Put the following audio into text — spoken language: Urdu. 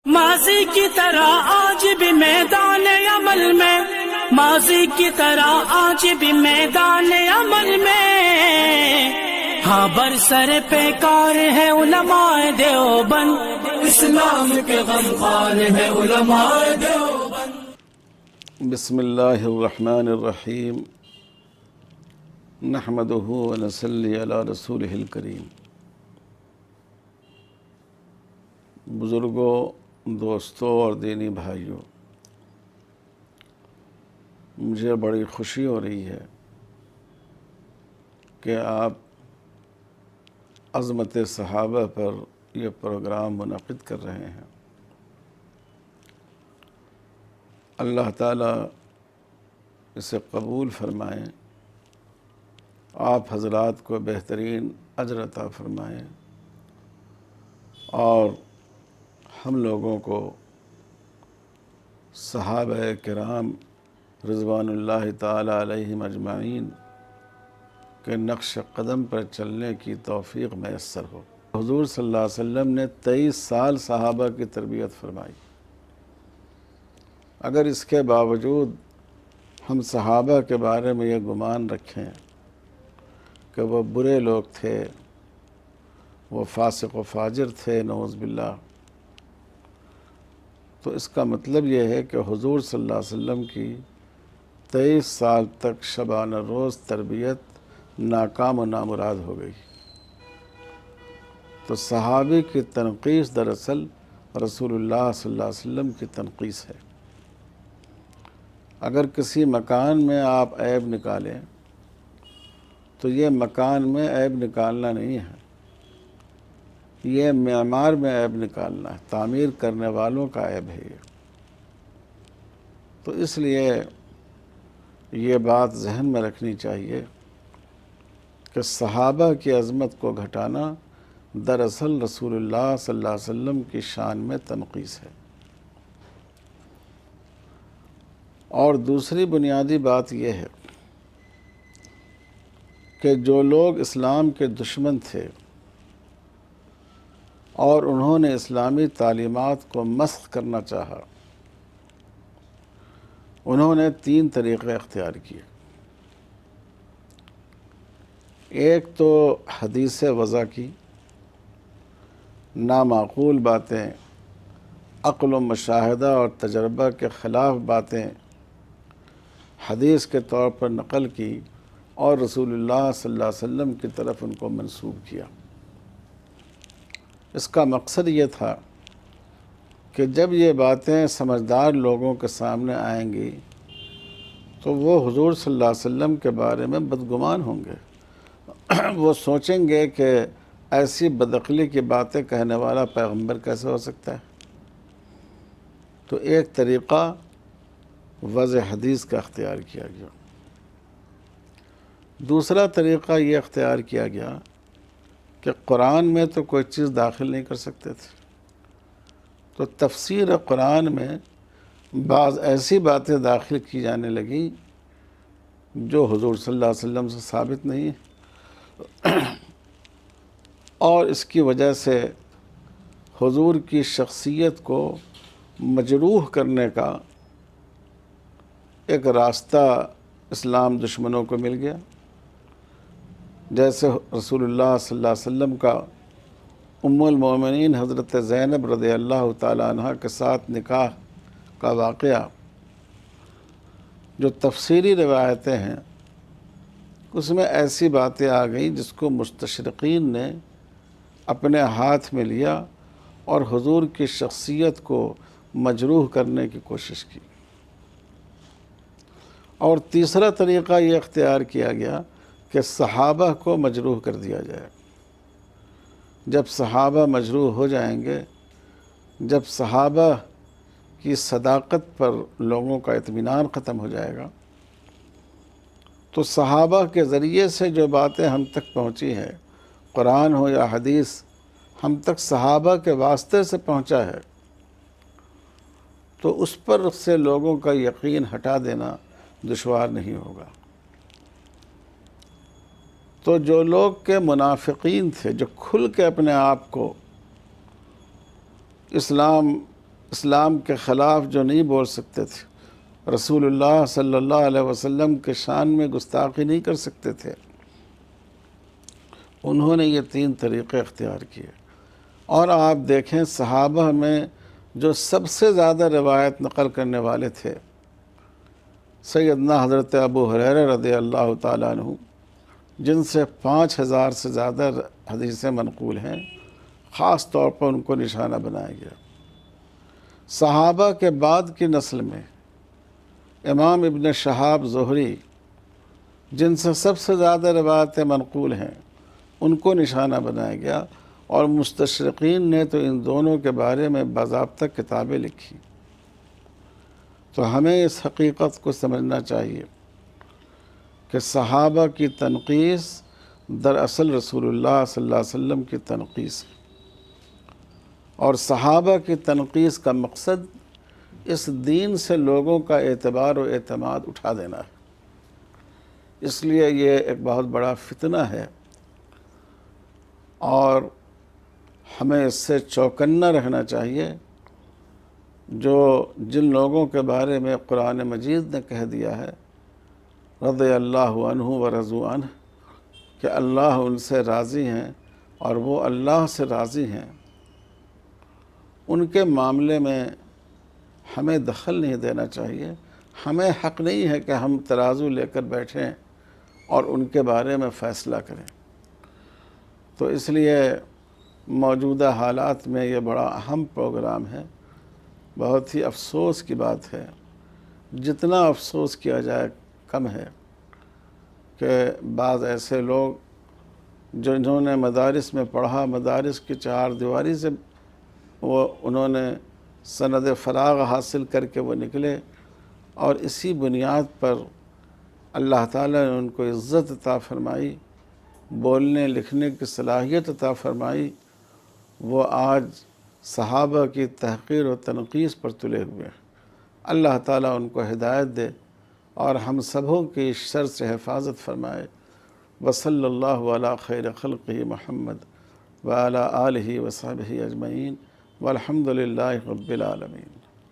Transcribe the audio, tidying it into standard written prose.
ماضی کی طرح آج بھی میدان عمل میں، ماضی کی طرح آج بھی میدان عمل میں، ہاں برسر پیکار ہے علماء دیوبند، اسلام کے غمخوار ہے علماء دیوبند۔ بسم اللہ الرحمن الرحیم، نحمدہ ونصلی علی رسولہ الکریم۔ بزرگوں، دوستوں اور دینی بھائیوں، مجھے بڑی خوشی ہو رہی ہے کہ آپ عظمت صحابہ پر یہ پروگرام منعقد کر رہے ہیں۔ اللہ تعالیٰ اسے قبول فرمائیں، آپ حضرات کو بہترین اجر عطا فرمائیں اور ہم لوگوں کو صحابہ کرام رضوان اللہ تعالی علیہم اجمعین کے نقش قدم پر چلنے کی توفیق میسر ہو۔ حضور صلی اللہ علیہ وسلم نے 23 سال صحابہ کی تربیت فرمائی۔ اگر اس کے باوجود ہم صحابہ کے بارے میں یہ گمان رکھیں کہ وہ برے لوگ تھے، وہ فاسق و فاجر تھے، نعوذ باللہ، تو اس کا مطلب یہ ہے کہ حضور صلی اللہ علیہ وسلم کی 23 سال تک شبانہ روز تربیت ناکام و نامراد ہو گئی۔ تو صحابی کی تنقیص دراصل رسول اللہ صلی اللہ علیہ وسلم کی تنقیص ہے۔ اگر کسی مکان میں آپ عیب نکالیں تو یہ مکان میں عیب نکالنا نہیں ہے، یہ معمار میں عیب نکالنا ہے، تعمیر کرنے والوں کا عیب ہے یہ۔ تو اس لیے یہ بات ذہن میں رکھنی چاہیے کہ صحابہ کی عظمت کو گھٹانا دراصل رسول اللہ صلی اللہ علیہ وسلم کی شان میں تنقیص ہے۔ اور دوسری بنیادی بات یہ ہے کہ جو لوگ اسلام کے دشمن تھے اور انہوں نے اسلامی تعلیمات کو مسخ کرنا چاہا، انہوں نے 3 طریقے اختیار کیے۔ ایک تو حدیث وضع کی، نامعقول باتیں، عقل و مشاہدہ اور تجربہ کے خلاف باتیں حدیث کے طور پر نقل کی اور رسول اللہ صلی اللہ علیہ وسلم کی طرف ان کو منسوب کیا۔ اس کا مقصد یہ تھا کہ جب یہ باتیں سمجھدار لوگوں کے سامنے آئیں گی تو وہ حضور صلی اللہ علیہ وسلم کے بارے میں بدگمان ہوں گے، وہ سوچیں گے کہ ایسی بدعقلی کی باتیں کہنے والا پیغمبر کیسے ہو سکتا ہے۔ تو ایک طریقہ وضع حدیث کا اختیار کیا گیا۔ دوسرا طریقہ یہ اختیار کیا گیا کہ قرآن میں تو کوئی چیز داخل نہیں کر سکتے تھے، تو تفسیر قرآن میں بعض ایسی باتیں داخل کی جانے لگیں جو حضور صلی اللہ علیہ وسلم سے ثابت نہیں ہے، اور اس کی وجہ سے حضور کی شخصیت کو مجروح کرنے کا ایک راستہ اسلام دشمنوں کو مل گیا۔ جیسے رسول اللہ صلی اللہ علیہ وسلم کا ام المومنین حضرت زینب رضی اللہ تعالی عنہ کے ساتھ نکاح کا واقعہ، جو تفسیری روایتیں ہیں اس میں ایسی باتیں آ گئیں جس کو مستشرقین نے اپنے ہاتھ میں لیا اور حضور کی شخصیت کو مجروح کرنے کی کوشش کی۔ اور تیسرا طریقہ یہ اختیار کیا گیا کہ صحابہ کو مجروح کر دیا جائے۔ جب صحابہ مجروح ہو جائیں گے، جب صحابہ کی صداقت پر لوگوں کا اطمینان ختم ہو جائے گا، تو صحابہ کے ذریعے سے جو باتیں ہم تک پہنچی ہیں، قرآن ہو یا حدیث، ہم تک صحابہ کے واسطے سے پہنچا ہے، تو اس پر سے لوگوں کا یقین ہٹا دینا دشوار نہیں ہوگا۔ تو جو لوگ کے منافقین تھے، جو کھل کے اپنے آپ کو اسلام اسلام کے خلاف جو نہیں بول سکتے تھے، رسول اللہ صلی اللہ علیہ وسلم کے شان میں گستاخی نہیں کر سکتے تھے، انہوں نے یہ 3 طریقے اختیار کیے۔ اور آپ دیکھیں صحابہ میں جو سب سے زیادہ روایت نقل کرنے والے تھے سیدنا حضرت ابو ہریرہ رضی اللہ تعالیٰ عنہ، جن سے 5000 سے زیادہ حدیثیں منقول ہیں، خاص طور پر ان کو نشانہ بنایا گیا۔ صحابہ کے بعد کی نسل میں امام ابن شہاب زہری، جن سے سب سے زیادہ روایتیں منقول ہیں، ان کو نشانہ بنایا گیا، اور مستشرقین نے تو ان دونوں کے بارے میں باضابطہ کتابیں لکھی۔ تو ہمیں اس حقیقت کو سمجھنا چاہیے کہ صحابہ کی تنقیص دراصل رسول اللہ صلی اللہ علیہ وسلم کی تنقیص ہے، اور صحابہ کی تنقیص کا مقصد اس دین سے لوگوں کا اعتبار و اعتماد اٹھا دینا ہے۔ اس لیے یہ ایک بہت بڑا فتنہ ہے، اور ہمیں اس سے چوکنا رہنا چاہیے۔ جن لوگوں کے بارے میں قرآن مجید نے کہہ دیا ہے رضی اللہ عنہ و رضوا عنہ، کہ اللہ ان سے راضی ہیں اور وہ اللہ سے راضی ہیں، ان کے معاملے میں ہمیں دخل نہیں دینا چاہیے۔ ہمیں حق نہیں ہے کہ ہم ترازو لے کر بیٹھیں اور ان کے بارے میں فیصلہ کریں۔ تو اس لیے موجودہ حالات میں یہ بڑا اہم پروگرام ہے۔ بہت ہی افسوس کی بات ہے، جتنا افسوس کیا جائے کم ہے، کہ بعض ایسے لوگ جنہوں نے مدارس میں پڑھا، مدارس کی 4 دیواری سے انہوں نے سند فراغ حاصل کر کے وہ نکلے، اور اسی بنیاد پر اللہ تعالیٰ نے ان کو عزت عطا فرمائی، بولنے لکھنے کی صلاحیت عطا فرمائی، وہ آج صحابہ کی تحقیر و تنقیص پر تلے ہوئے ہیں۔ اللہ تعالیٰ ان کو ہدایت دے اور ہم سبوں کی شر سے حفاظت فرمائے۔ وصلی اللہ علی خیر خلقہ محمد وعلی آلہ وصحبہ اجمعین، والحمد للہ رب العالمین۔